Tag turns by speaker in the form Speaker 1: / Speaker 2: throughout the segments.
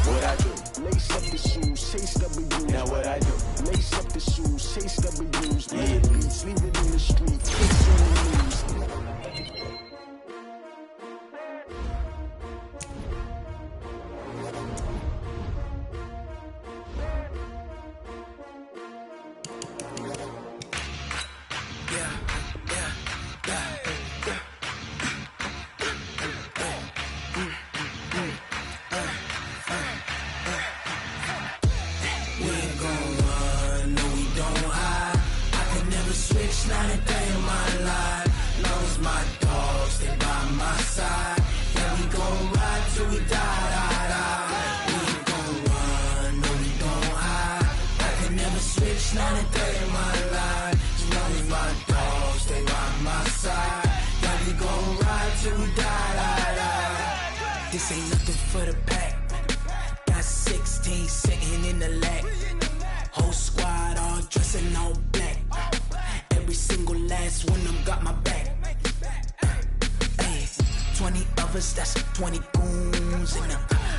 Speaker 1: What I do?
Speaker 2: Lace up the shoes, chase W's.
Speaker 1: Now what I do?
Speaker 2: Lace up the shoes, chase W's. Leave the beats, leave it in the street. Kicks on the news.
Speaker 3: Not a day in my life, long as my dogs stay by my side. Yeah, we gon' ride till we die, die, die. We ain't gon' run, no, we gon' hide. I can never switch, not a day in my life, as long as my dogs stay by my side. Yeah, we gon' ride till we die, die, die. This ain't nothing for the pack. Got 16 sitting in the lag. Whole squad all dressing all black. Every single last one of them got my back. Ay, 20 of us, that's 20 goons. And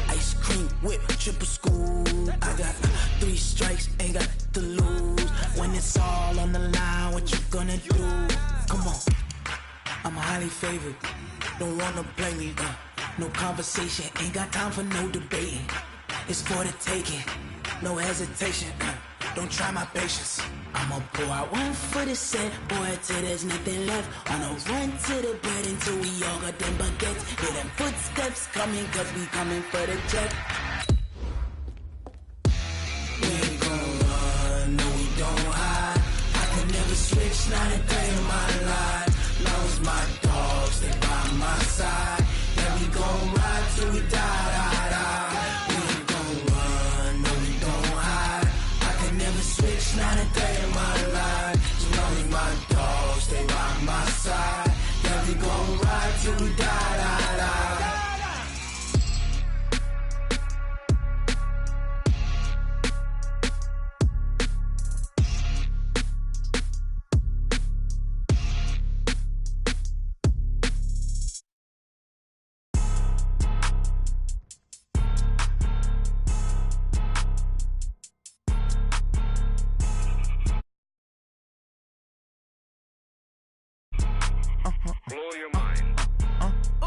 Speaker 3: ice cream whip, triple scoop. I got 3 strikes, ain't got to lose. When it's all on the line, what you gonna do? Come on, I'm highly favored. Don't wanna play me, no conversation. Ain't got time for no debating. It's for the taking, no hesitation. Don't try my patience. I'ma pour out one for the set, boy, till there's nothing left. On a run to the bread until we all got them baguettes. Hear them footsteps coming, cause we coming for the jet. We ain't gon' run, no, we don't hide. I can never switch, not a day in my life. Long as my dogs stay by my side. Yeah, we gon' ride till we die, die, die. We ain't gon' run, no, we don't hide. I can never switch, not a day in my life. As long as my dogs stay by my side. Yeah, we gon' ride till we die, die, die.
Speaker 4: Blow your mind.
Speaker 3: Ooh,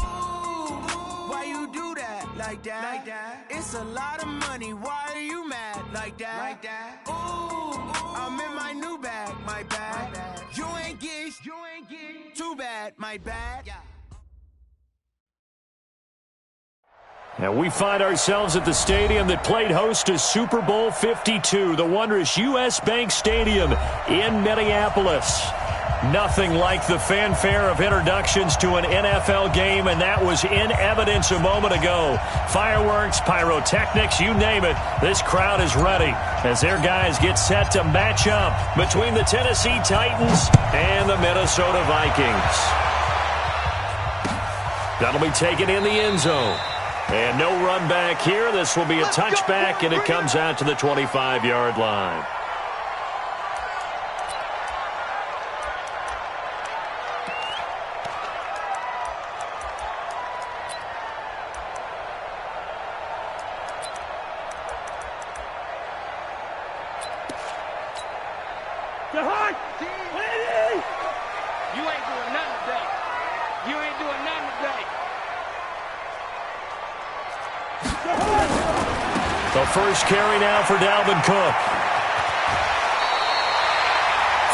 Speaker 3: why you do that? Like that? Like that? It's a lot of money. Why are you mad? Like that? Like that? Ooh, I'm in my new bag. My bag. You ain't get. Too bad. My bad. Yeah.
Speaker 5: And we find ourselves at the stadium that played host to Super Bowl 52, the wondrous U.S. Bank Stadium in Minneapolis. Nothing like the fanfare of introductions to an NFL game, and that was in evidence a moment ago. Fireworks, pyrotechnics, you name it. This crowd is ready as their guys get set to match up between the Tennessee Titans and the Minnesota Vikings. That'll be taken in the end zone. And no run back here. This will be a touchback, and it comes out to the 25-yard line.
Speaker 4: You ain't doing nothing today. You ain't doing nothing today.
Speaker 5: The first carry now for Dalvin Cook.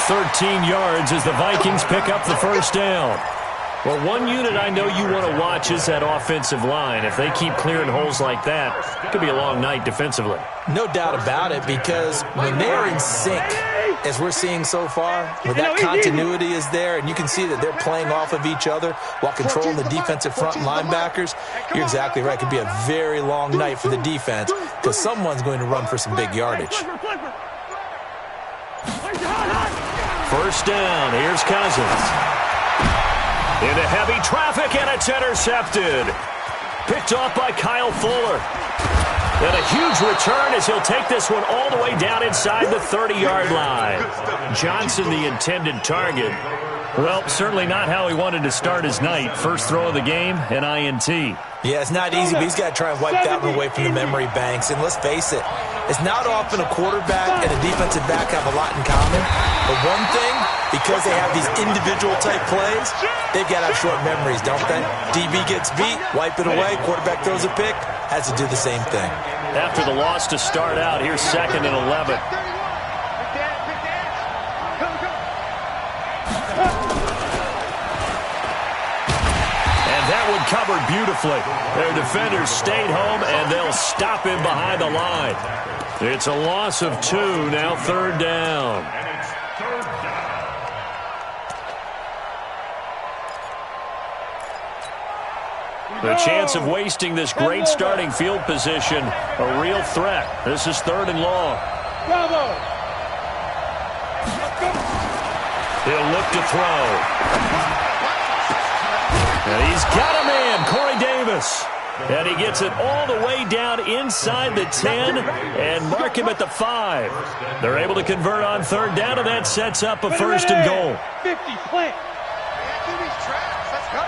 Speaker 5: 13 yards as the Vikings pick up the first down. Well, one unit I know you want to watch is that offensive line. If they keep clearing holes like that, it could be a long night defensively.
Speaker 6: No doubt about it, because when they're in sync, as we're seeing so far, where that continuity is there, and you can see that they're playing off of each other while controlling the defensive front linebackers, you're exactly right. It could be a very long night for the defense because someone's going to run for some big yardage.
Speaker 5: First down, here's Cousins. Into heavy traffic, and it's intercepted. Picked off by Kyle Fuller. And a huge return as he'll take this one all the way down inside the 30-yard line. Johnson, the intended target. Well, certainly not how he wanted to start his night. First throw of the game, an INT.
Speaker 6: Yeah, it's not easy, but he's got to try and wipe that one away from the memory banks. And let's face it, it's not often a quarterback and a defensive back have a lot in common. But one thing, because they have these individual-type plays, they've got to have short memories, don't they? DB gets beat, wipe it away, quarterback throws a pick, has to do the same thing.
Speaker 5: After the loss to start out, here's 2nd and 11. That one covered beautifully. Their defenders stayed home, and they'll stop him behind the line. It's a loss of 2, now 3rd down. The chance of wasting this great starting field position, a real threat. This is 3rd and long. He'll look to throw. And he's got a man, Corey Davis. And he gets it all the way down inside the 10 and mark him at the 5. They're able to convert on 3rd down, and that sets up a 1st and goal.
Speaker 4: 50, plant. Let's go.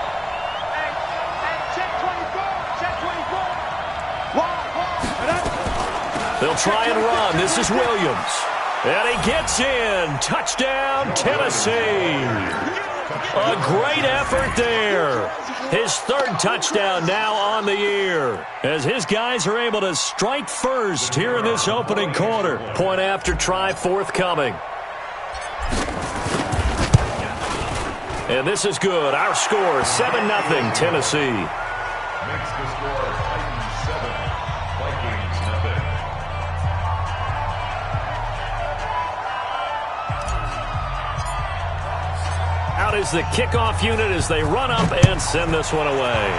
Speaker 4: Check 24. Check 24. They'll
Speaker 5: try and run. This is Williams. And he gets in. Touchdown, Tennessee. A great effort there. His 3rd touchdown now on the year, as his guys are able to strike first here in this opening quarter. Point after try forthcoming. And this is good. Our score, 7-0 Tennessee.
Speaker 1: Makes the score Titans 7, Vikings nothing.
Speaker 5: Out is the kickoff unit as they run up and send this one away.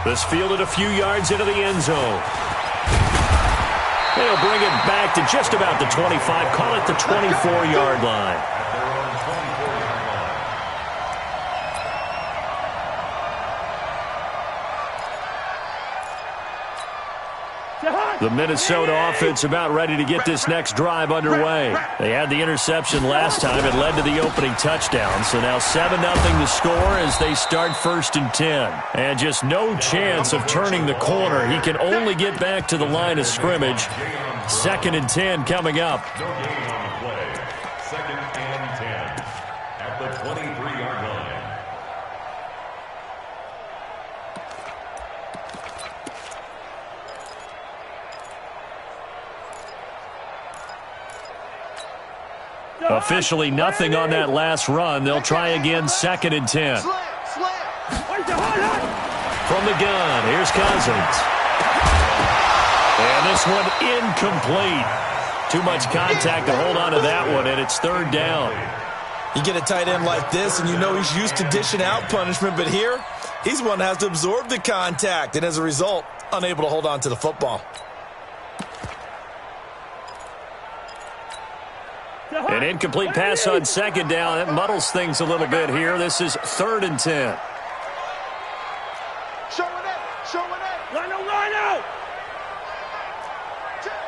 Speaker 5: This fielded a few yards into the end zone. They'll bring it back to just about the 25, call it the 24-yard line. The Minnesota offense about ready to get this next drive underway. They had the interception last time. It led to the opening touchdown. So now 7-0 to score as they start 1st and 10. And just no chance of turning the corner. He can only get back to the line of scrimmage. 2nd and 10 coming up.
Speaker 1: 2nd and 10 at the 23-yard line.
Speaker 5: Officially nothing on that last run. They'll try again, 2nd and 10. From the gun, here's Cousins. And this one incomplete. Too much contact to hold on to that one, and it's 3rd down.
Speaker 6: You get a tight end like this, and you know he's used to dishing out punishment, but here, he's the one that has to absorb the contact, and as a result, unable to hold on to the football.
Speaker 5: An incomplete pass on 2nd down. That muddles things a little bit here. This is 3rd and 10.
Speaker 4: Show it out. Show it out. Line out. Check.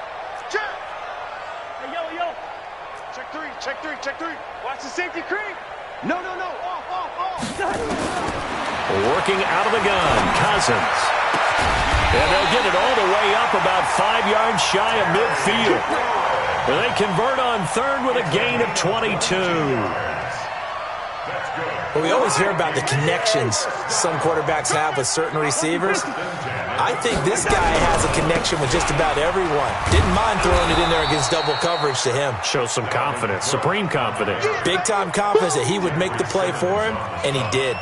Speaker 4: Hey, yo. Check three. Watch the safety creep. No. Off.
Speaker 5: Working out of the gun, Cousins. And they'll get it all the way up about 5 yards shy of midfield. They convert on 3rd with a gain of 22.
Speaker 6: Well, we always hear about the connections some quarterbacks have with certain receivers. I think this guy has a connection with just about everyone. Didn't mind throwing it in there against double coverage to him.
Speaker 5: Shows some confidence, supreme confidence.
Speaker 6: Big-time confidence that he would make the play for him, and he did.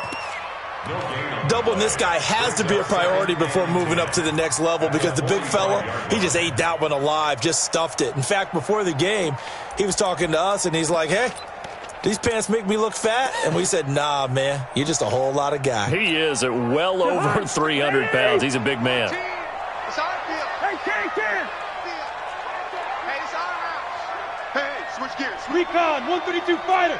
Speaker 6: Doubling this guy has to be a priority before moving up to the next level because the big fella, he just ate that one alive, just stuffed it. In fact, before the game, he was talking to us, and he's like, hey, these pants make me look fat? And we said, nah, man, you're just a whole lot of guy.
Speaker 5: He is at well over 300 pounds. He's a big man.
Speaker 4: It's our field. Hey, Ken. Hey, it's our house. Hey, switch gears. Recon, 132 fighter.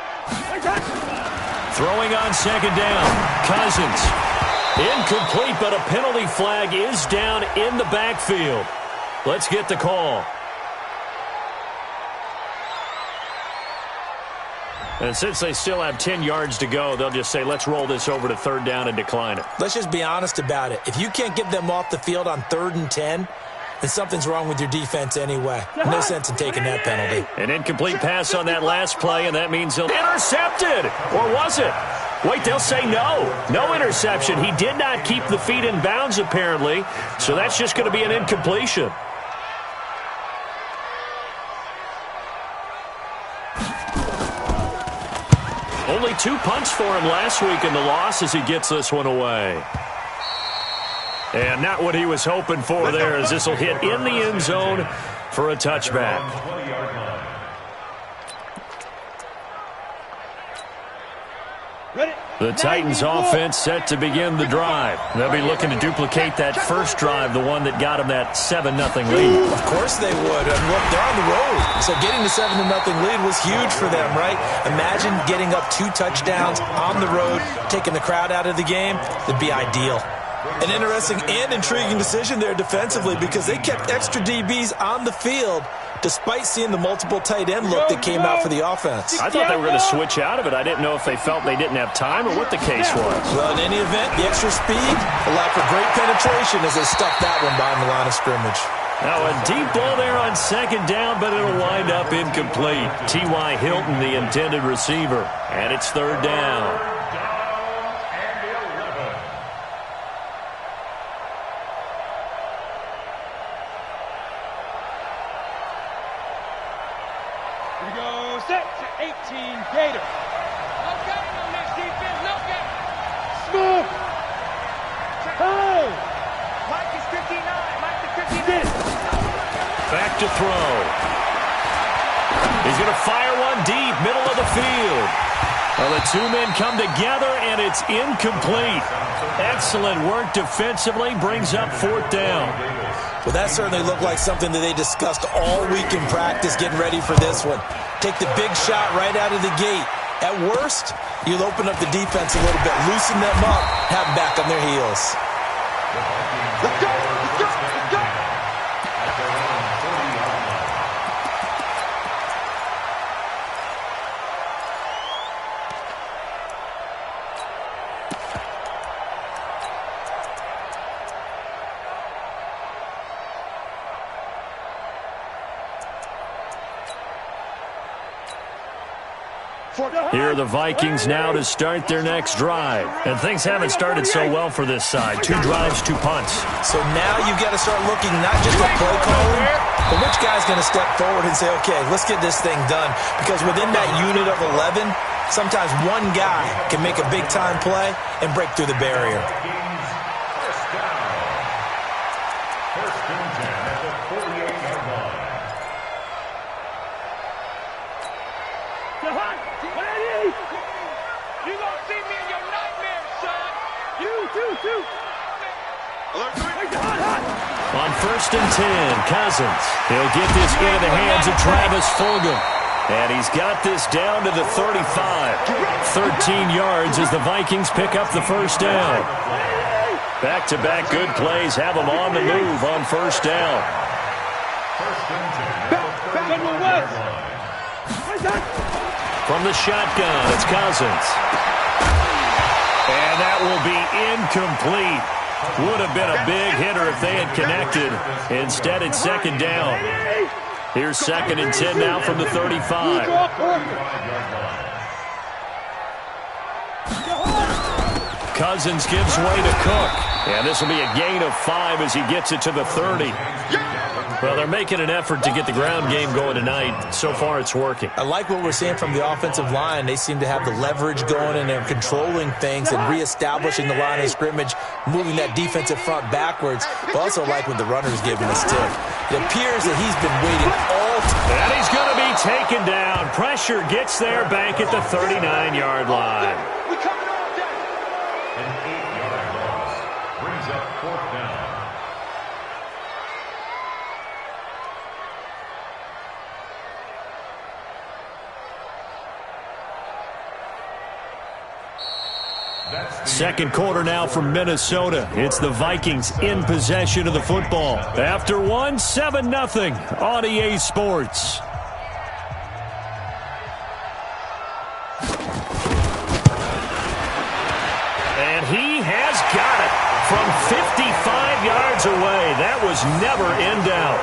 Speaker 5: Throwing on 2nd down. Cousins. Incomplete, but a penalty flag is down in the backfield. Let's get the call. And since they still have 10 yards to go, they'll just say, let's roll this over to third down and decline it.
Speaker 6: Let's just be honest about it. If you can't get them off the field on 3rd and 10, then something's wrong with your defense anyway. No sense in taking that penalty.
Speaker 5: An incomplete pass on that last play, and that means they'll intercepted. Or was it? Wait, they'll say no. No interception. He did not keep the feet in bounds, apparently, so that's just going to be an incompletion. Only 2 punts for him last week in the loss as he gets this one away. And not what he was hoping for there, as this will hit in the end zone for a touchback. The Titans offense set to begin the drive. They'll be looking to duplicate that first drive, the one that got them that 7-0 lead.
Speaker 6: Of course they would. And look, they're on the road. So getting the 7-0 lead was huge for them, right? Imagine getting up 2 touchdowns on the road, taking the crowd out of the game. It'd be ideal. An interesting and intriguing decision there defensively, because they kept extra DBs on the field despite seeing the multiple tight end look that came out for the offense.
Speaker 5: I thought they were going to switch out of it. I didn't know if they felt they didn't have time or what the case was.
Speaker 6: Well, in any event, the extra speed allowed for great penetration as they stuffed that one behind the line of scrimmage.
Speaker 5: Now a deep ball there on 2nd down, but it'll wind up incomplete. T.Y. Hilton, the intended receiver, and it's 3rd down.
Speaker 4: Set to 18 Gator. No game on this defense, no game. Smooth. Hold. Mike is 59. Mike is 59.
Speaker 5: Back to throw. He's going to fire one deep, middle of the field. Well, the 2 men come together, and it's incomplete. Excellent work defensively, brings up 4th down.
Speaker 6: Well, that certainly looked like something that they discussed all week in practice, getting ready for this one. Take the big shot right out of the gate. At worst, you'll open up the defense a little bit, loosen them up, have them back on their heels.
Speaker 4: Let's go, let's go, let's go.
Speaker 5: Here are the Vikings now to start their next drive. And things haven't started so well for this side. 2 drives, 2 punts.
Speaker 6: So now you've got to start looking not just at play calling, but which guy's going to step forward and say, okay, let's get this thing done. Because within that unit of 11, sometimes one guy can make a big-time play and break through the barrier.
Speaker 1: First and 10 at the 48-yard line.
Speaker 4: You gonna see me in your nightmares, son. You. Alert 3.
Speaker 5: On 1st and 10, Cousins. He'll get this into the hands of Travis Fulgham. And he's got this down to the 35. 13 yards as the Vikings pick up the 1st down. Back-to-back good plays have them on the move on 1st down.
Speaker 1: First and 10 at the 30-yard line.
Speaker 5: From the shotgun, it's Cousins. And that will be incomplete. Would have been a big hitter if they had connected. Instead, it's 2nd down. Here's 2nd and 10 now from the 35. Cousins gives way to Cook. And this will be a gain of 5 as he gets it to the 30. Well, they're making an effort to get the ground game going tonight. So far, it's working.
Speaker 6: I like what we're seeing from the offensive line. They seem to have the leverage going, and they're controlling things and reestablishing the line of scrimmage, moving that defensive front backwards. But also like what the runner's giving us, too. It appears that he's been waiting all time.
Speaker 5: And he's going to be taken down. Pressure gets there back at the 39-yard line.
Speaker 4: We coming all day.
Speaker 1: An 8-yard loss brings up 4th down.
Speaker 5: Second quarter now from Minnesota. It's the Vikings in possession of the football. After 7-0 on EA Sports. is never in doubt.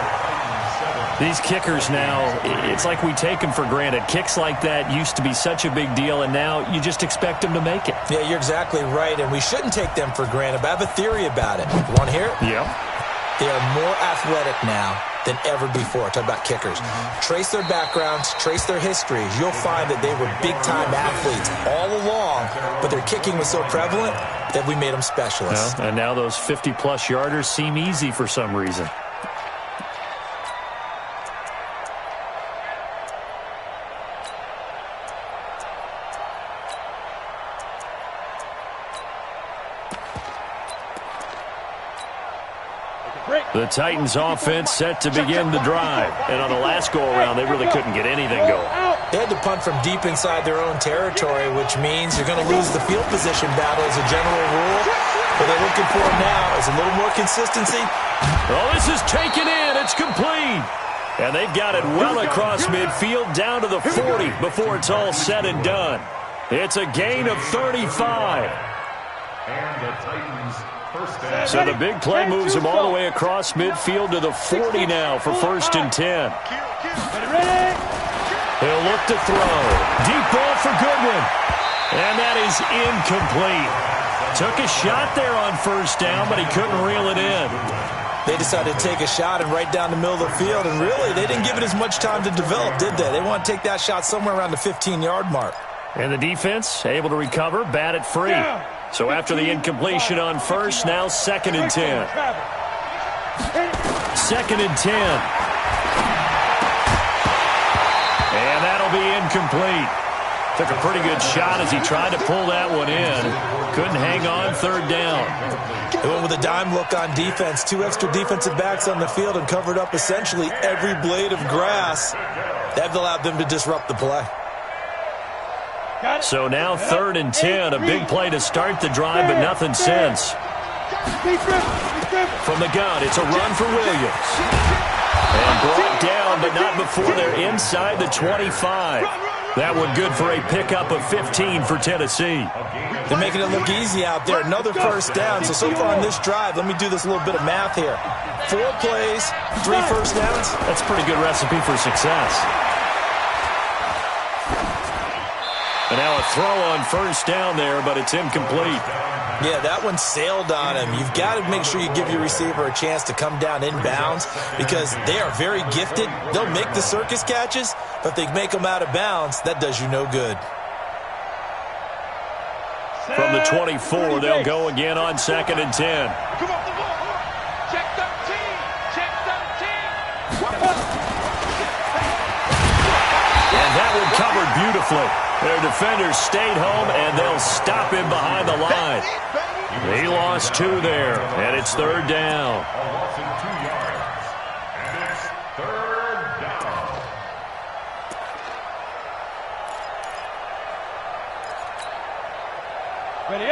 Speaker 5: These kickers now, it's like we take them for granted. Kicks like that used to be such a big deal, and now you just expect them to make it.
Speaker 6: Yeah, you're exactly right, and we shouldn't take them for granted, but I have a theory about it. You want to hear it?
Speaker 5: Yeah.
Speaker 6: They are more athletic now than ever before. Talk about kickers. Trace their backgrounds, trace their histories. You'll find that they were big-time athletes all along, but their kicking was so prevalent that we made them specialists.
Speaker 5: Well, and now those 50-plus yarders seem easy for some reason. The Titans offense set to begin the drive. And on the last go-around, they really couldn't get anything going.
Speaker 6: They had to punt from deep inside their own territory, which means you're going to lose the field position battle as a general rule. What they're looking for now is a little more consistency.
Speaker 5: Oh, this is taken in. It's complete. And they've got it well across midfield down to the 40 before it's all said and done. It's a gain of 35.
Speaker 1: And the Titans first down.
Speaker 5: So the big play moves them all the way across midfield to the 40 now for 1st and 10. He'll look to throw. Deep ball for Goodwin. And that is incomplete. Took a shot there on 1st down, but he couldn't reel it in.
Speaker 6: They decided to take a shot and right down the middle of the field, and really, they didn't give it as much time to develop, did they? They want to take that shot somewhere around the 15-yard mark. And
Speaker 5: the defense able to recover, bat it free. So after the incompletion on 1st, now 2nd and 10. 2nd and 10. And that'll be incomplete. Took a pretty good shot as he tried to pull that one in. Couldn't hang on 3rd down.
Speaker 6: They went with a dime look on defense. 2 extra defensive backs on the field and covered up essentially every blade of grass. That allowed them to disrupt the play.
Speaker 5: So now 3rd and 10. A big play to start the drive, but nothing since. From the gun, it's a run for Williams. And brought down, but not before they're inside the 25. That one good for a pickup of 15 for Tennessee.
Speaker 6: They're making it look easy out there. Another 1st down. So far on this drive, let me do this little bit of math here. 4 plays, 3 1st downs.
Speaker 5: That's a pretty good recipe for success. And now a throw on 1st down there, but it's incomplete.
Speaker 6: Yeah, that one sailed on him. You've got to make sure you give your receiver a chance to come down inbounds because they are very gifted. They'll make the circus catches, but if they make them out of bounds, that does you no good.
Speaker 5: From the 24, they'll go again on 2nd and 10.
Speaker 4: Come on, the ball. Check 13. Check 13.
Speaker 5: And that one covered beautifully. Their defenders stayed home, and they'll stop him behind the line. He lost 2 there, and it's 3rd down.
Speaker 1: A loss of 2 yards. And it's 3rd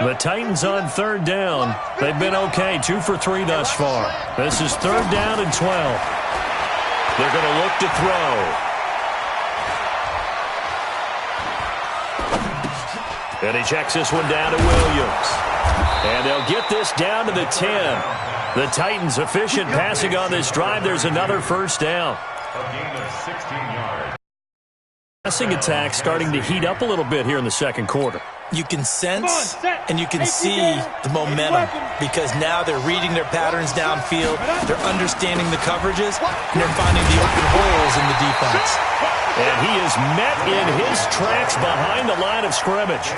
Speaker 1: down.
Speaker 5: The Titans on 3rd down. They've been okay, 2 for 3 thus far. This is 3rd down and 12. They're going to look to throw. And he checks this one down to Williams. And they'll get this down to the 10. The Titans efficient passing on this drive. There's another 1st down.
Speaker 1: A gain of 16 yards.
Speaker 5: Passing attack starting to heat up a little bit here in the 2nd quarter.
Speaker 6: You can sense and you can see the momentum because now they're reading their patterns downfield, they're understanding the coverages, and they're finding the open holes in the defense.
Speaker 5: And he is met in his tracks behind the line of scrimmage.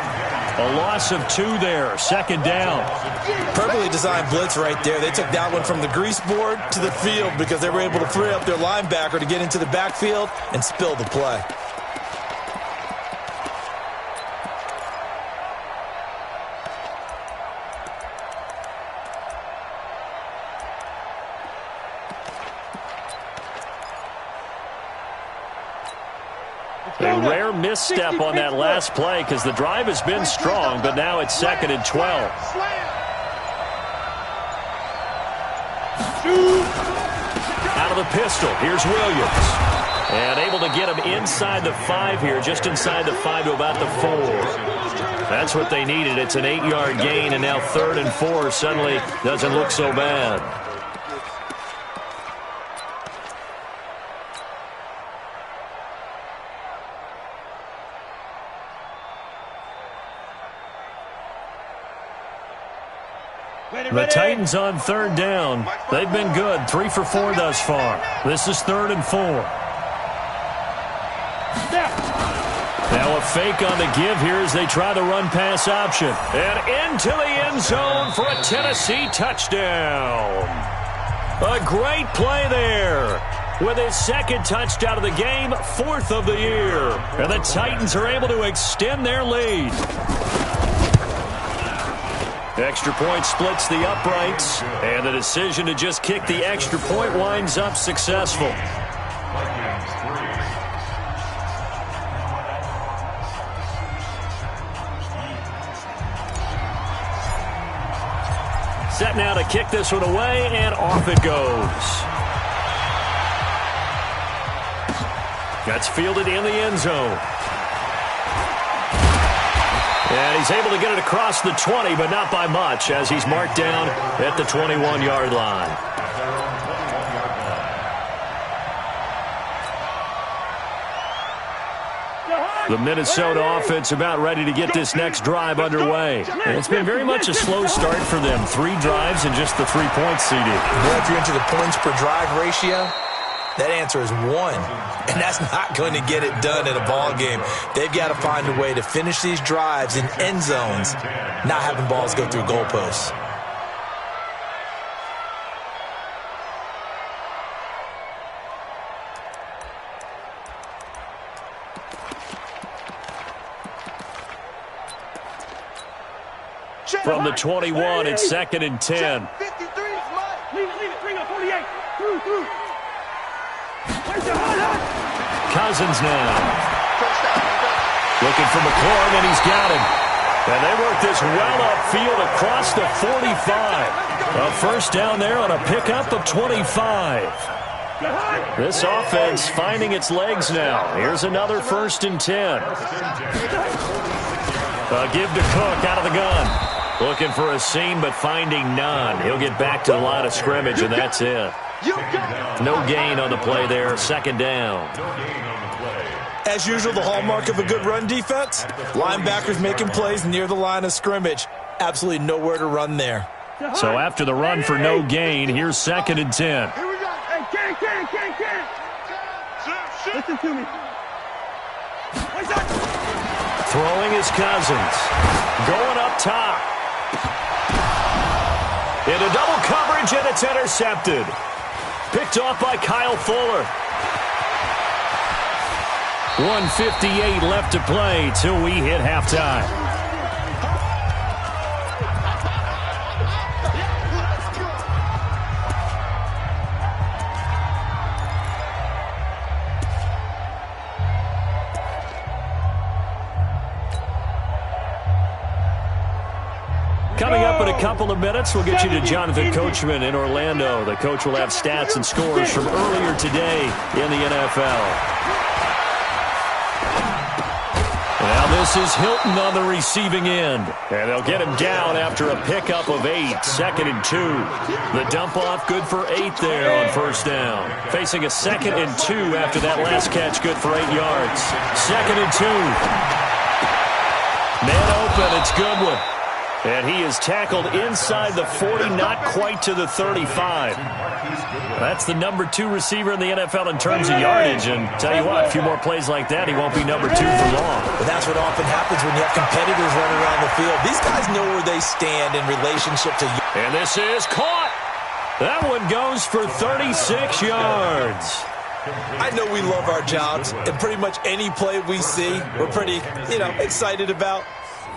Speaker 5: A loss of 2 there, 2nd down.
Speaker 6: Perfectly designed blitz right there. They took that one from the grease board to the field because they were able to free up their linebacker to get into the backfield and spill the play.
Speaker 5: A rare misstep on that last play because the drive has been strong, but now it's 2nd and 12. Out of the pistol, here's Williams. And able to get him inside the 5 here, just inside the 5 to about the 4. That's what they needed. It's an 8-yard gain, and now 3rd and 4 suddenly doesn't look so bad. The Titans on third down. They've been good, 3 for 4 thus far. This is 3rd and 4. Now a fake on the give here as they try the run-pass option. And into the end zone for a Tennessee touchdown. A great play there. With his 2nd touchdown of the game, 4th of the year. And the Titans are able to extend their lead. Extra point splits the uprights, and the decision to just kick the extra point winds up successful. Set now to kick this one away, and off it goes. That's fielded in the end zone. And he's able to get it across the 20, but not by much, as he's marked down at the 21-yard line. The Minnesota offense about ready to get this next drive underway. And it's been very much a slow start for them. 3 drives and just the 3 points, CD.
Speaker 6: Well, if you're into the points per drive ratio, that answer is 1. And that's not going to get it done in a ball game. They've got to find a way to finish these drives in end zones, not having balls go through goalposts.
Speaker 5: From the 21, it's 2nd and 10.
Speaker 4: Leave it. Bring up 48. Through.
Speaker 5: Cousins now. Looking for McLaurin, and he's got him. And they work this well upfield across the 45. A first down there on a pickup of 25. This offense finding its legs now. Here's another 1st and 10. A give to Cook out of the gun. Looking for a seam, but finding none. He'll get back to the line of scrimmage, and that's it. No gain on the play there. 2nd down.
Speaker 6: As usual, the hallmark of a good run defense, linebackers making plays near the line of scrimmage. Absolutely nowhere to run there.
Speaker 5: So after the run for no gain, here's 2nd and 10.
Speaker 4: Here we go. Hey, Ken. Listen to me.
Speaker 5: Throwing is Cousins. Going up top. Into double coverage, and it's intercepted. Picked off by Kyle Fuller. 1:58 left to play till we hit halftime. Coming up in a couple of minutes, we'll get you to Jonathan Coachman in Orlando. The coach will have stats and scores from earlier today in the NFL. Now this is Hilton on the receiving end. And they'll get him down after a pickup of 8. 2nd and 2. The dump off good for 8 there on 1st down. Facing a 2nd and 2 after that last catch, good for 8 yards. 2nd and 2. Man open, it's Goodwin. And he is tackled inside the 40, not quite to the 35. That's the number 2 receiver in the NFL in terms of yardage. And tell you what, a few more plays like that, he won't be number 2 for long.
Speaker 6: But that's what often happens when you have competitors running around the field. These guys know where they stand in relationship to you.
Speaker 5: And this is caught. That one goes for 36 yards.
Speaker 6: I know we love our jobs, and pretty much any play we see, we're pretty, excited about.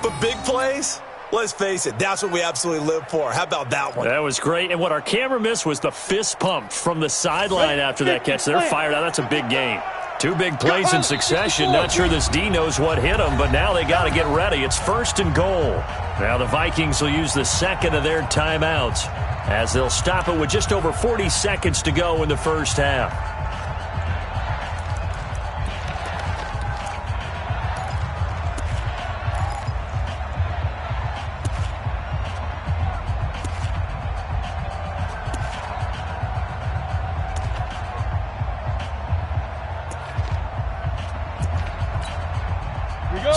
Speaker 6: But big plays? Let's face it, that's what we absolutely live for. How about that one?
Speaker 5: That was great. And what our camera missed was the fist pump from the sideline after that catch. They're fired out. That's a big game. 2 big plays in succession. Not sure this D knows what hit them, but now they got to get ready. It's 1st and goal. Now the Vikings will use the 2nd of their timeouts as they'll stop it with just over 40 seconds to go in the first half.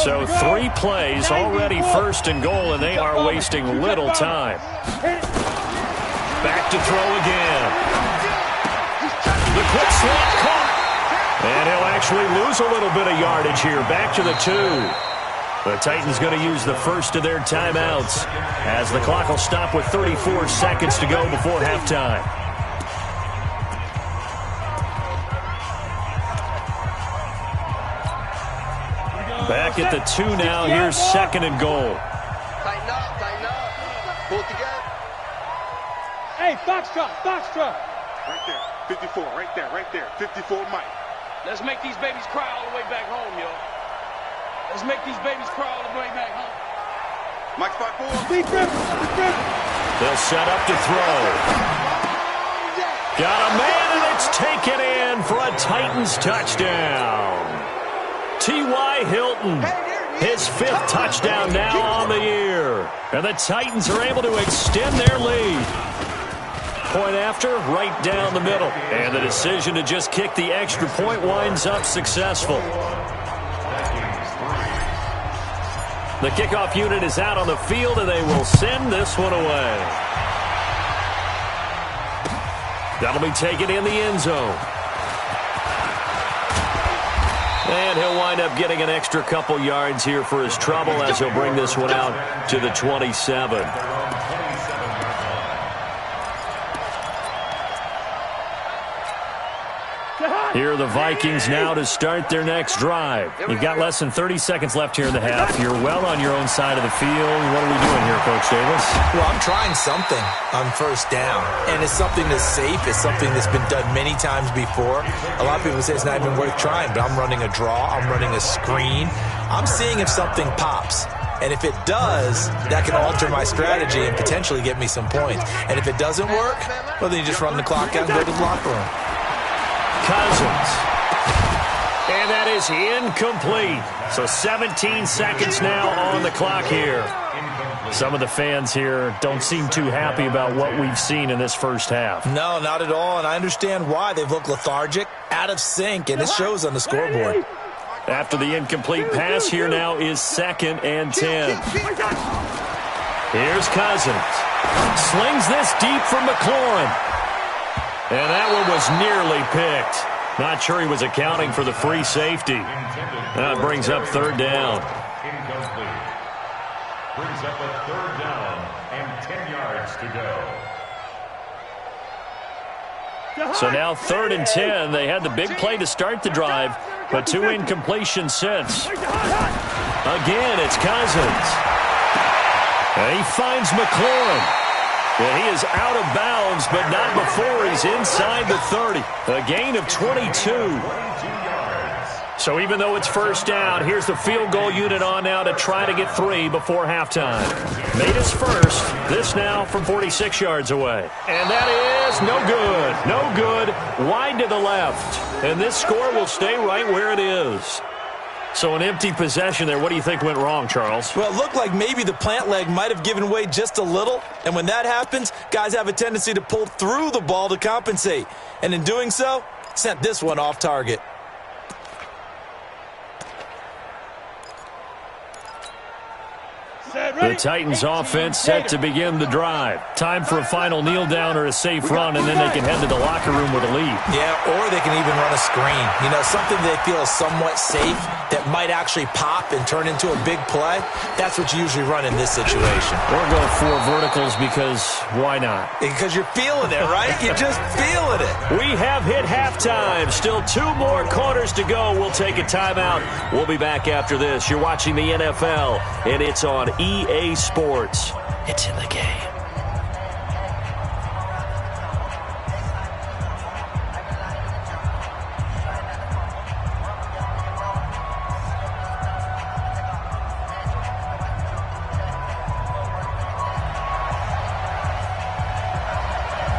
Speaker 5: So 3 plays, already 1st and goal, and they are wasting little time. Back to throw again. The quick slot caught. And he'll actually lose a little bit of yardage here. Back to the 2. The Titans going to use the first of their timeouts as the clock will stop with 34 seconds to go before halftime. Back at the 2 now. Here's 2nd and goal.
Speaker 4: Tighten up, tighten up. Pull it together. Hey, foxtrot, foxtrot. Right there, 54, right there, 54 Mike.
Speaker 7: Let's make these babies cry all the way back home, yo. Let's make these babies cry all the way back home.
Speaker 4: Mike 5-4.
Speaker 5: They'll set up to throw. Got a man, and it's taken in for a Titans touchdown. T.Y. Hilton, his 5th touchdown now on the year. And the Titans are able to extend their lead. Point after, right down the middle. And the decision to just kick the extra point winds up successful. The kickoff unit is out on the field, and they will send this one away. That'll be taken in the end zone. And he'll wind up getting an extra couple yards here for his trouble as he'll bring this one out to the 27. Here are the Vikings now to start their next drive. You've got less than 30 seconds left here in the half. You're well on your own side of the field. What are we doing here, Coach Davis?
Speaker 6: Well, I'm trying something on 1st down, and it's something that's safe. It's something that's been done many times before. A lot of people say it's not even worth trying, but I'm running a draw. I'm running a screen. I'm seeing if something pops. And if it does, that can alter my strategy and potentially get me some points. And if it doesn't work, well, then you just run the clock out and go to the locker room.
Speaker 5: Cousins. And that is incomplete. So 17 seconds now on the clock here. Some of the fans here don't seem too happy about what we've seen in this first half.
Speaker 6: No, not at all, and I understand why. They've looked lethargic, out of sync, and it shows on the scoreboard.
Speaker 5: After the incomplete pass, here now is 2nd and 10. Here's Cousins. Slings this deep from McLaurin. And that one was nearly picked. Not sure he was accounting for the free safety. That brings up 3rd down.
Speaker 1: Incomplete. Brings up a 3rd down and 10 yards to go.
Speaker 5: So now 3rd and 10. They had the big play to start the drive, but 2 incompletions since. Again, it's Cousins. And he finds McLaurin. And he is out of bounds, but not before he's inside the 30. A gain of 22. So even though it's 1st down, here's the field goal unit on now to try to get 3 before halftime. Made his first. This now from 46 yards away. And that is no good. No good. Wide to the left. And this score will stay right where it is. So an empty possession there. What do you think went wrong, Charles?
Speaker 6: Well, it looked like maybe the plant leg might have given way just a little. And when that happens, guys have a tendency to pull through the ball to compensate. And in doing so, sent this one off target.
Speaker 5: The Titans offense set to begin the drive. Time for a final kneel down or a safe run, and then they can head to the locker room with a lead.
Speaker 6: Yeah, or they can even run a screen. You know, something they feel is somewhat safe that might actually pop and turn into a big play. That's what you usually run in this situation.
Speaker 5: Or go 4 verticals because why not?
Speaker 6: Because you're feeling it, right? You're just feeling it.
Speaker 5: We have hit halftime. Still 2 more quarters to go. We'll take a timeout. We'll be back after this. You're watching the NFL, and it's on EA Sports. It's in the game.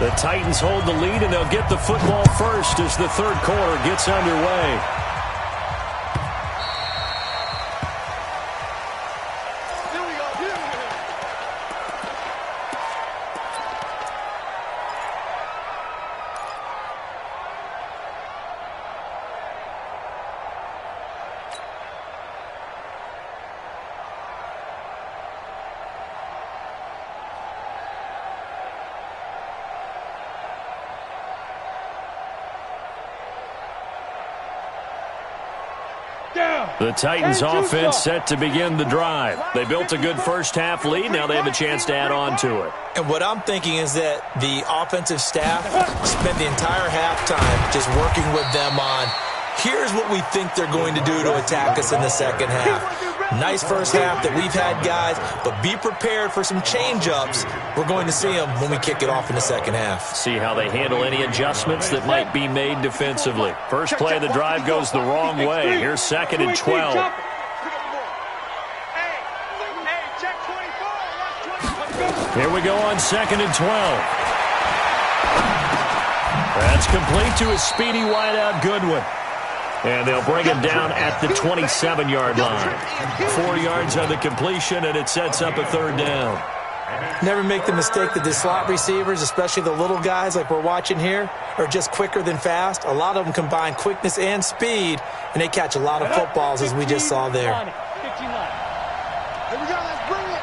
Speaker 5: The Titans hold the lead, and they'll get the football first as the 3rd quarter gets underway. The Titans offense set to begin the drive. They built a good first-half lead. Now they have a chance to add on to it.
Speaker 6: And what I'm thinking is that the offensive staff spent the entire halftime just working with them on, here's what we think they're going to do to attack us in the second half. Nice first half that we've had, guys, but be prepared for some change-ups. We're going to see them when we kick it off in the second half.
Speaker 5: See how they handle any adjustments that might be made defensively. First play of the drive goes the wrong way. Here's 2nd and 12. Here we go on 2nd and 12. That's complete to a speedy wideout Goodwin. And they'll bring him down at the 27-yard line. 4 yards on the completion, and it sets up a 3rd down.
Speaker 6: Never make the mistake that the slot receivers, especially the little guys like we're watching here, are just quicker than fast. A lot of them combine quickness and speed, and they catch a lot of footballs, as we just saw there.
Speaker 4: Here we go, let's bring it.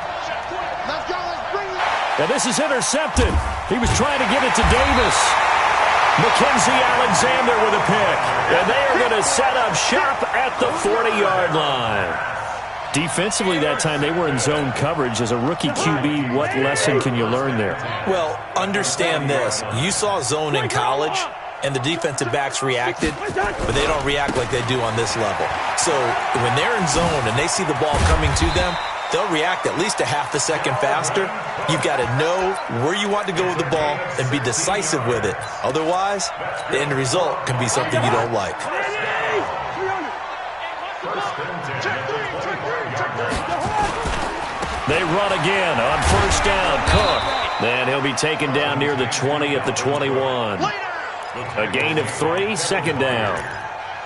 Speaker 4: Let's go, let's bring it.
Speaker 5: And this is intercepted. He was trying to get it to Davis. Mackenzie Alexander with a pick. And they are going to set up shop at the 40-yard line. Defensively that time, they were in zone coverage. As a rookie QB, what lesson can you learn there?
Speaker 6: Well, understand this. You saw zone in college, and the defensive backs reacted, but they don't react like they do on this level. So when they're in zone and they see the ball coming to them, they'll react at least a half a second faster. You've got to know where you want to go with the ball and be decisive with it. Otherwise, the end result can be something you don't like.
Speaker 5: They run again on 1st down. Cook. And he'll be taken down near the 20 at the 21. A gain of 3, 2nd down.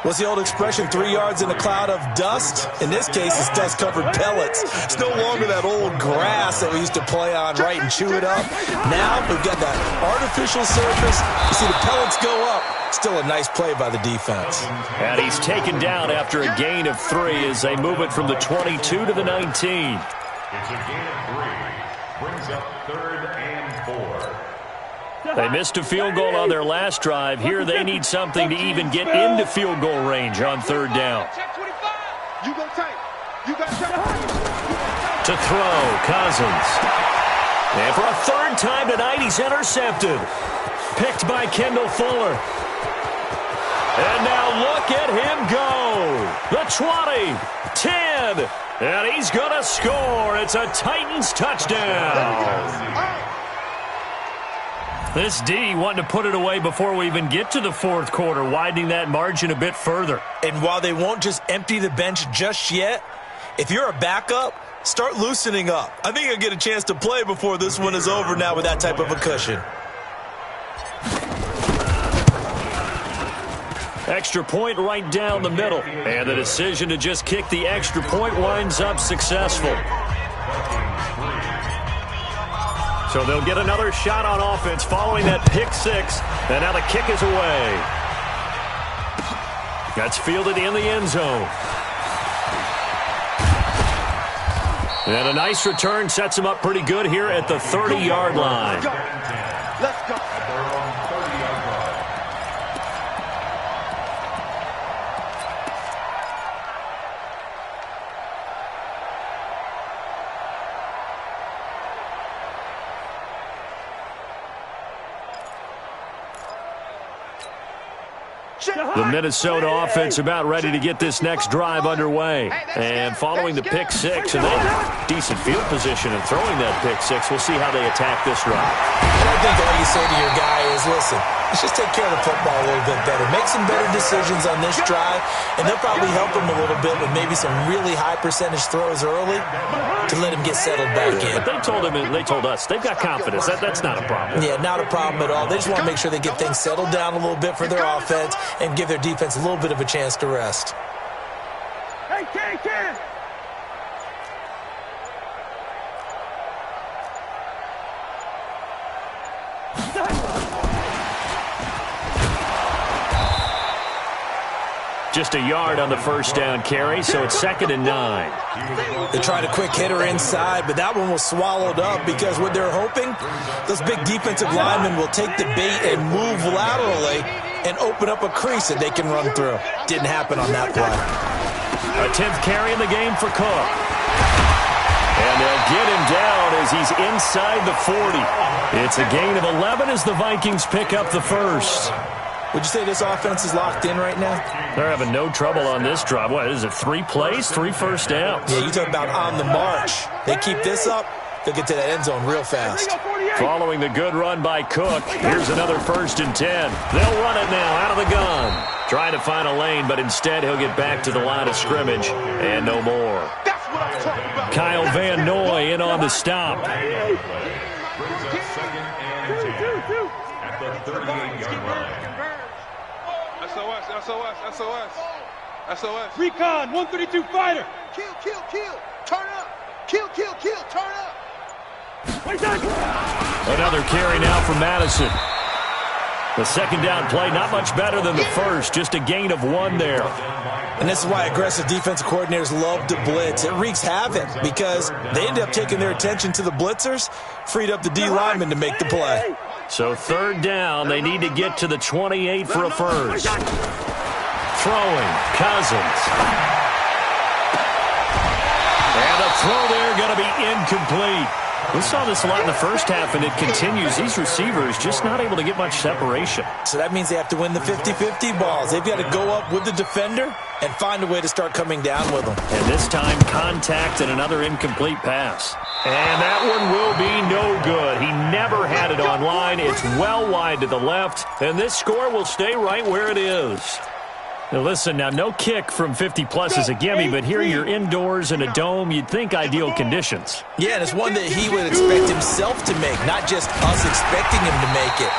Speaker 6: What's the old expression, 3 yards in a cloud of dust? In this case, it's dust-covered pellets. It's no longer that old grass that we used to play on, right, and chew it up. Now we've got that artificial surface. You see the pellets go up. Still a nice play by the defense.
Speaker 5: And he's taken down after a gain of 3 as they move it from the 22 to the 19.
Speaker 1: It's a gain of 3. Brings up 3rd and 4.
Speaker 5: They missed a field goal on their last drive. Here they need something to even get into field goal range on 3rd down.
Speaker 4: You go tight. You got
Speaker 5: To throw, Cousins. And for a 3rd time tonight, he's intercepted. Picked by Kendall Fuller. And now look at him go. The 20, 10, and he's going to score. It's a Titans touchdown. This D wanting to put it away before we even get to the 4th quarter, widening that margin a bit further.
Speaker 6: And while they won't just empty the bench just yet, if you're a backup, start loosening up. I think you'll get a chance to play before this one is over now with that type of a cushion.
Speaker 5: Extra point right down the middle. And the decision to just kick the extra point winds up successful. So they'll get another shot on offense following that pick 6. And now the kick is away. That's fielded in the end zone. And a nice return sets him up pretty good here at the 30-yard line.
Speaker 4: Let's go.
Speaker 5: The Minnesota offense about ready to get this next drive underway. And following the pick 6, and they have decent field position and throwing that pick 6, we'll see how they attack this drive.
Speaker 6: And I think all you say to your guy is, listen, let's just take care of the football a little bit better. Make some better decisions on this drive, and they'll probably help him a little bit with maybe some really high percentage throws early to let him get settled back in.
Speaker 5: But they told us they've got confidence. That's not a problem.
Speaker 6: Yeah, not a problem at all. They just want to make sure they get things settled down a little bit for their offense and give their defense a little bit of a chance to rest.
Speaker 4: Hey, Ken!
Speaker 5: Just a yard on the 1st down carry, so it's 2nd and 9.
Speaker 6: They tried a quick hitter inside, but that one was swallowed up because what they're hoping, those big defensive linemen will take the bait and move laterally and open up a crease that they can run through. Didn't happen on that play.
Speaker 5: A 10th carry in the game for Cook. And they'll get him down as he's inside the 40. It's a gain of 11 as the Vikings pick up the first.
Speaker 6: Would you say this offense is locked in right now?
Speaker 5: They're having no trouble on this drive. What is it, 3 plays, 3 first downs?
Speaker 6: Yeah, you talk about on the march. They keep this up, they'll get to that end zone real fast.
Speaker 5: Following the good run by Cook, here's another 1st and 10. They'll run it now out of the gun. Trying to find a lane, but instead he'll get back to the line of scrimmage and no more. Kyle Van Noy in on the stop.
Speaker 1: Brings up 2nd and 10 at the 38-yard line.
Speaker 4: SOS. Recon, 132 fighter. Kill. Turn up. Kill. Turn up.
Speaker 5: Another carry now for Madison. The 2nd down play, not much better than the first, just a gain of 1 there.
Speaker 6: And this is why aggressive defensive coordinators love to blitz. It wreaks havoc because they end up taking their attention to the blitzers, freed up the D lineman to make the play.
Speaker 5: So 3rd down, they need to get to the 28 for a first. Throwing, Cousins. And the throw there going to be incomplete. We saw this a lot in the first half, and it continues. These receivers just not able to get much separation.
Speaker 6: So that means they have to win the 50-50 balls. They've got to go up with the defender and find a way to start coming down with them.
Speaker 5: And this time, contact and another incomplete pass. And that one will be no good. He never had it on line. It's well wide to the left, and this score will stay right where it is. Now listen, now no kick from 50-plus is a gimme, but here you're indoors in a dome. You'd think ideal conditions.
Speaker 6: Yeah, and it's one that he would expect himself to make, not just us expecting him to make it.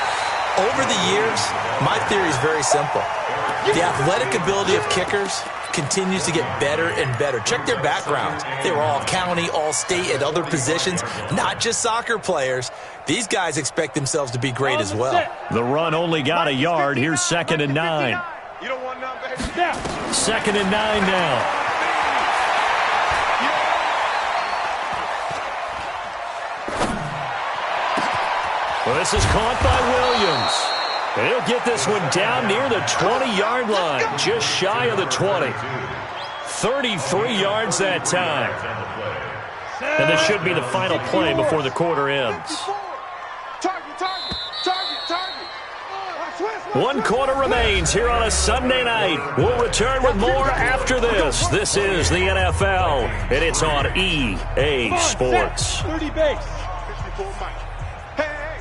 Speaker 6: Over the years, my theory is very simple. The athletic ability of kickers continues to get better and better. Check their backgrounds. They were all county, all state, at other positions, not just soccer players. These guys expect themselves to be great as well.
Speaker 5: The run only got a yard. Here's 2nd and 9.
Speaker 4: You don't want none, baby.
Speaker 5: 2nd and 9 now. Well, this is caught by Williams. And he'll get this one down near the 20-yard line, just shy of the 20. 33 yards that time. And this should be the final play before the quarter ends. One quarter remains here on a Sunday night. We'll return with more after this. This is the NFL, and it's on EA Sports.
Speaker 4: 30 base. Hey.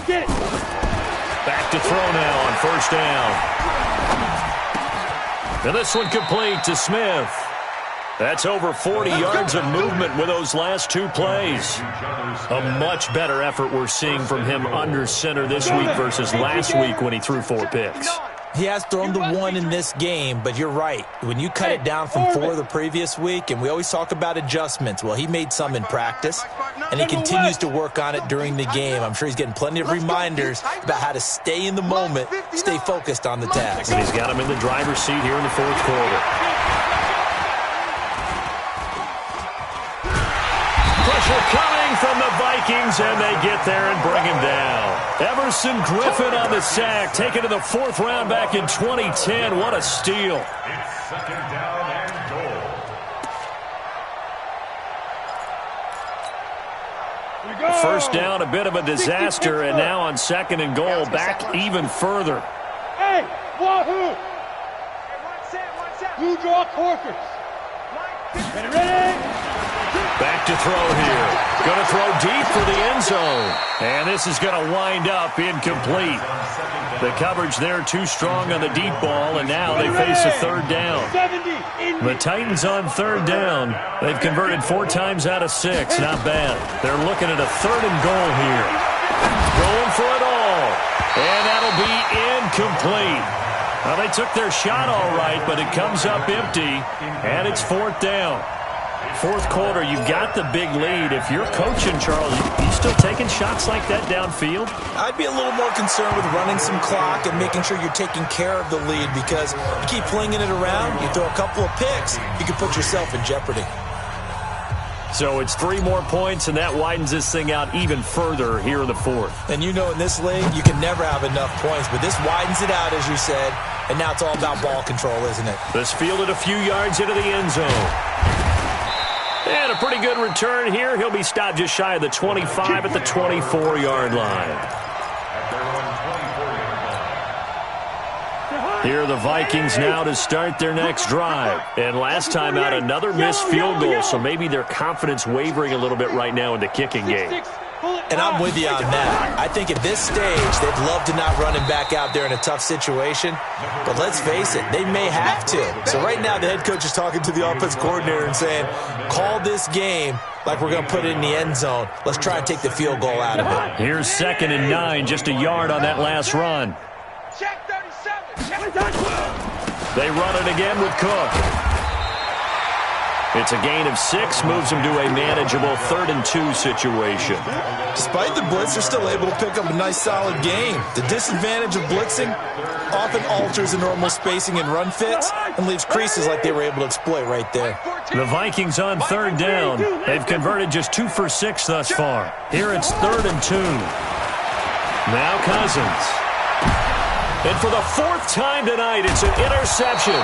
Speaker 4: Get it.
Speaker 5: Back to throw now on 1st down. And this one complete to Smith. That's over 40 yards of movement with those last 2 plays. A much better effort we're seeing from him under center this week versus last week when he threw 4 picks.
Speaker 6: He has thrown the 1 in this game, but you're right. When you cut it down from 4 the previous week, and we always talk about adjustments, well, he made some in practice, and he continues to work on it during the game. I'm sure he's getting plenty of reminders about how to stay in the moment, stay focused on the task.
Speaker 5: And he's got him in the driver's seat here in the 4th quarter. Pressure coming from the Vikings, and they get there and bring him down. Everson Griffin on the sack, taken to the 4th round back in 2010. What a steal.
Speaker 1: It's 2nd down and goal.
Speaker 5: First down, a bit of a disaster, and now on 2nd and goal, back even further.
Speaker 4: Hey, wahoo! Blue draw quarters. Ready?
Speaker 5: Back to throw here. Going to throw deep for the end zone. And this is going to wind up incomplete. The coverage there too strong on the deep ball, and now they face a 3rd down. The Titans on 3rd down. They've converted 4 times out of 6. Not bad. They're looking at a 3rd and goal here. Going for it all. And that'll be incomplete. Well, they took their shot all right, but it comes up empty, and it's 4th down. 4th quarter, you've got the big lead. If you're coaching, Charles, you still taking shots like that downfield?
Speaker 6: I'd be a little more concerned with running some clock and making sure you're taking care of the lead, because you keep flinging it around, you throw a couple of picks, you can put yourself in jeopardy.
Speaker 5: So it's 3 more points, and that widens this thing out even further here in the fourth.
Speaker 6: And you know in this league, you can never have enough points, but this widens it out, as you said, and now it's all about ball control, isn't it?
Speaker 5: This fielded a few yards into the end zone. And a pretty good return here. He'll be stopped just shy of the 25 at the 24-yard line. Here are the Vikings now to start their next drive. And last time out, another missed field goal, so maybe their confidence wavering a little bit right now in the kicking game.
Speaker 6: And I'm with you on that. I think at this stage, they'd love to not run him back out there in a tough situation. But let's face it, they may have to. So right now, the head coach is talking to the offense coordinator and saying, call this game like we're going to put it in the end zone. Let's try and take the field goal out of it.
Speaker 5: Here's 2nd and 9, just a yard on that last run.
Speaker 7: Check 37. Check.
Speaker 5: They run it again with Cook. It's a gain of 6, moves them to a manageable 3rd and 2 situation.
Speaker 6: Despite the blitz, they're still able to pick up a nice, solid gain. The disadvantage of blitzing often alters the normal spacing and run fits and leaves creases like they were able to exploit right there.
Speaker 5: The Vikings on 3rd down. They've converted just 2 for 6 thus far. Here it's 3rd and 2. Now Cousins. And for the 4th time tonight, it's an interception.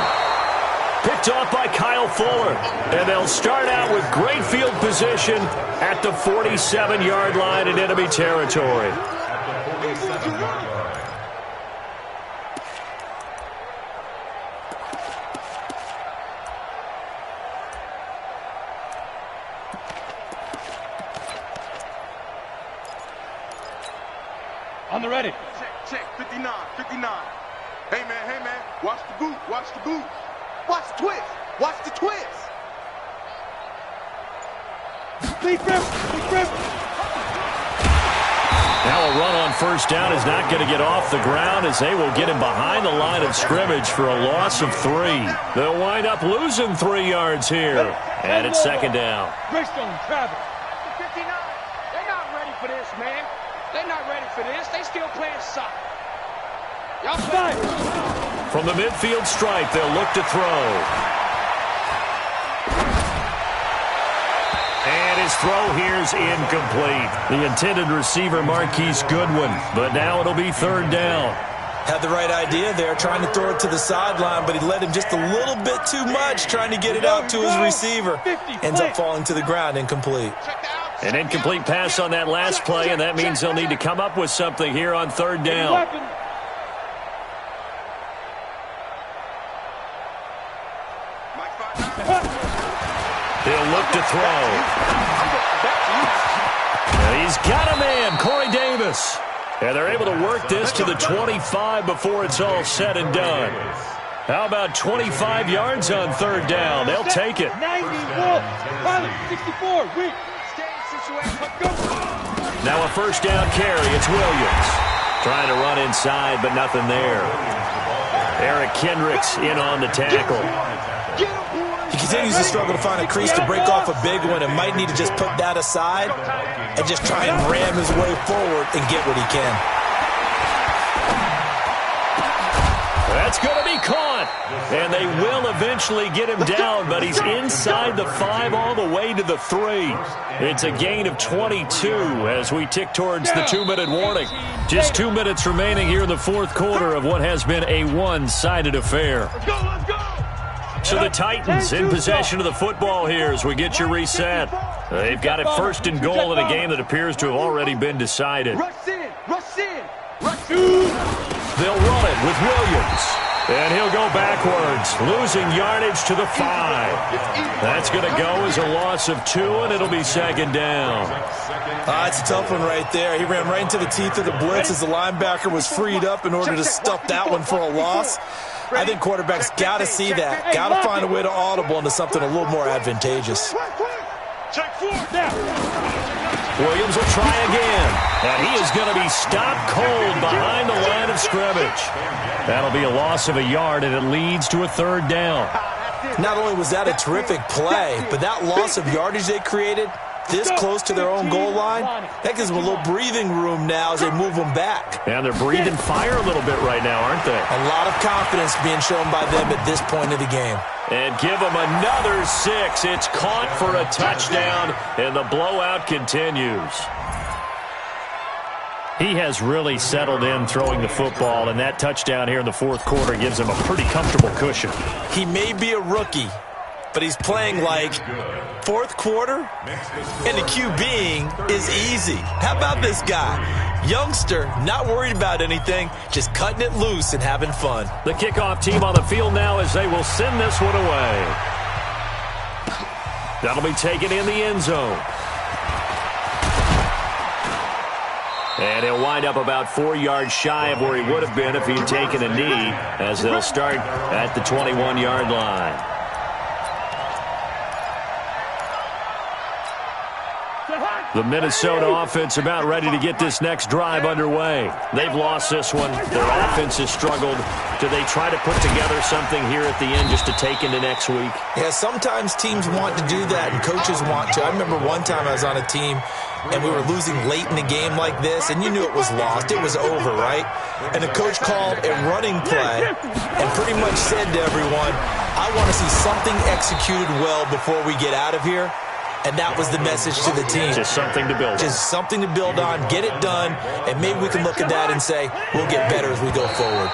Speaker 5: Picked off by Kyle Fuller. And they'll start out with great field position at the 47-yard line in enemy territory.
Speaker 7: On the ready.
Speaker 4: Check, 59, 59. Hey, man, watch the boot, watch the boot. Watch the twist, watch the twist.
Speaker 7: Deep grip.
Speaker 5: Now a run on 1st down is not going to get off the ground as they will get him behind the line of scrimmage for a loss of 3. They'll wind up losing 3 yards here. And it's 2nd down.
Speaker 7: Greystone, Travis. 59. They're not ready for this, man. They're not ready for this. They still playing soccer. Y'all play.
Speaker 5: From the midfield stripe, they'll look to throw. And his throw here's incomplete. The intended receiver, Marquise Goodwin. But now it'll be 3rd down.
Speaker 6: Had the right idea there, trying to throw it to the sideline, but he led him just a little bit too much, trying to get it out to his receiver. Ends up falling to the ground, incomplete.
Speaker 5: An incomplete pass on that last play, and that means they'll need to come up with something here on 3rd down. He'll look to throw. He's got a man, Corey Davis. And they're able to work this to the 25 before it's all said and done. How about 25 yards on 3rd down? They'll take it.
Speaker 7: 91, pilot 64, weak.
Speaker 5: Now a 1st down carry. It's Williams. Trying to run inside, but nothing there. Eric Kendricks in on the tackle.
Speaker 6: He continues to struggle to find a crease to break off a big one and might need to just put that aside and just try and ram his way forward and get what he can.
Speaker 5: That's going to be caught. And they will eventually get him down, but he's inside the 5 all the way to the 3. It's a gain of 22 as we tick towards the 2-minute warning. Just 2 minutes remaining here in the 4th quarter of what has been a one-sided affair.
Speaker 7: Let's go.
Speaker 5: So the Titans in possession of the football here as we get you reset. They've got it 1st and goal in a game that appears to have already been decided.
Speaker 7: Rush in.
Speaker 5: They'll run it with Williams. And he'll go backwards, losing yardage to the 5. That's going to go as a loss of 2, and it'll be 2nd down.
Speaker 6: It's a tough one right there. He ran right into the teeth of the blitz as the linebacker was freed up in order to stuff that one for a loss. I think quarterbacks got to see that. Got to find a way to audible into something a little more advantageous.
Speaker 7: Check 4 now.
Speaker 5: Williams will try again. And he is going to be stopped cold behind the line of scrimmage. That'll be a loss of a yard, and it leads to a 3rd down.
Speaker 6: Not only was that a terrific play, but that loss of yardage they created this close to their own goal line, that gives them a little breathing room now as they move them back.
Speaker 5: And they're breathing fire a little bit right now, aren't they?
Speaker 6: A lot of confidence being shown by them at this point of the game.
Speaker 5: And give them another 6. It's caught for a touchdown, and the blowout continues. He has really settled in throwing the football, and that touchdown here in the fourth quarter gives him a pretty comfortable cushion.
Speaker 6: He may be a rookie, but he's playing like fourth quarter, and the QBing is easy. How about this guy? Youngster, not worried about anything, just cutting it loose and having fun.
Speaker 5: The kickoff team on the field now as they will send this one away. That'll be taken in the end zone. And he'll wind up about 4 yards shy of where he would have been if he'd taken a knee, as they'll start at the 21-yard line. The Minnesota offense about ready to get this next drive underway. They've lost this one. Their offense has struggled. Do they try to put together something here at the end just to take into next week?
Speaker 6: Yeah, sometimes teams want to do that and coaches want to. I remember one time I was on a team and we were losing late in the game like this, and you knew it was lost. It was over, right? And the coach called a running play and pretty much said to everyone, I want to see something executed well before we get out of here. And that was the message to the team.
Speaker 5: Just something to build on.
Speaker 6: Just something to build on, get it done, and maybe we can look at that and say, we'll get better as we go forward.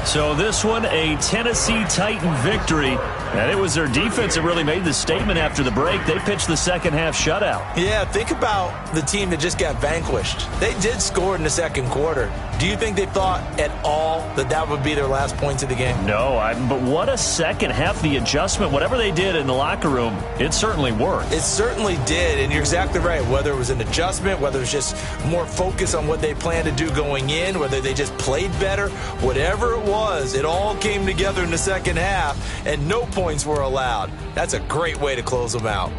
Speaker 5: So this one, a Tennessee Titan victory. And it was their defense that really made the statement after the break. They pitched the second half shutout.
Speaker 6: Yeah, think about the team that just got vanquished. They did score in the second quarter. Do you think they thought at all that that would be their last points of the game?
Speaker 5: No, but what a second half. The adjustment, whatever they did in the locker room, it certainly worked.
Speaker 6: It certainly did, and you're exactly right. Whether it was an adjustment, whether it was just more focus on what they planned to do going in, whether they just played better, whatever it was, it all came together in the second half, and no points were allowed. That's a great way to close them out.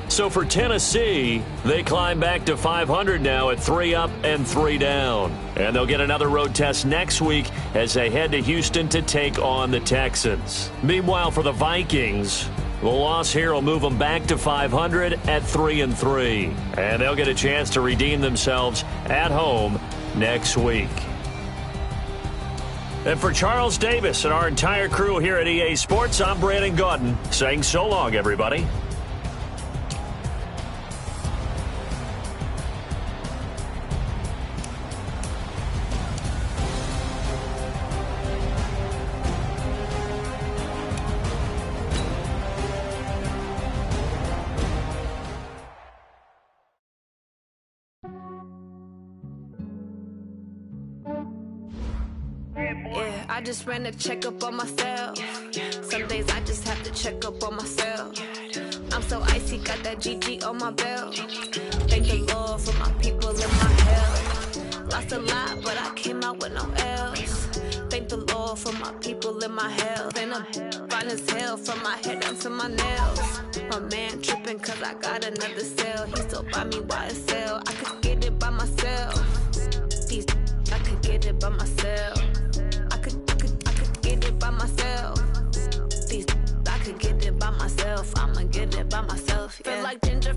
Speaker 5: So for Tennessee, they climb back to 500 now at 3 up and 3 down. And they'll get another road test next week as they head to Houston to take on the Texans. Meanwhile, for the Vikings, the loss here will move them back to 500 at 3-3. And they'll get a chance to redeem themselves at home next week. And for Charles Davis and our entire crew here at EA Sports, I'm Brandon Gaudin saying so long, everybody.
Speaker 8: Yeah, I just ran a checkup on myself. Some days I just have to check up on myself. I'm so icy, got that GG on my belt. Thank the Lord for my people and my health. Lost a lot, but I came out with no else. Thank the Lord for my people and my health. And I'm fine as hell from my head down to my nails. My man tripping cause I got another cell. He still buy me YSL. I could get it by myself. I could get it by myself. I could get it by myself. I could get it by myself. I'ma get it by myself. Yeah. Feel like ginger.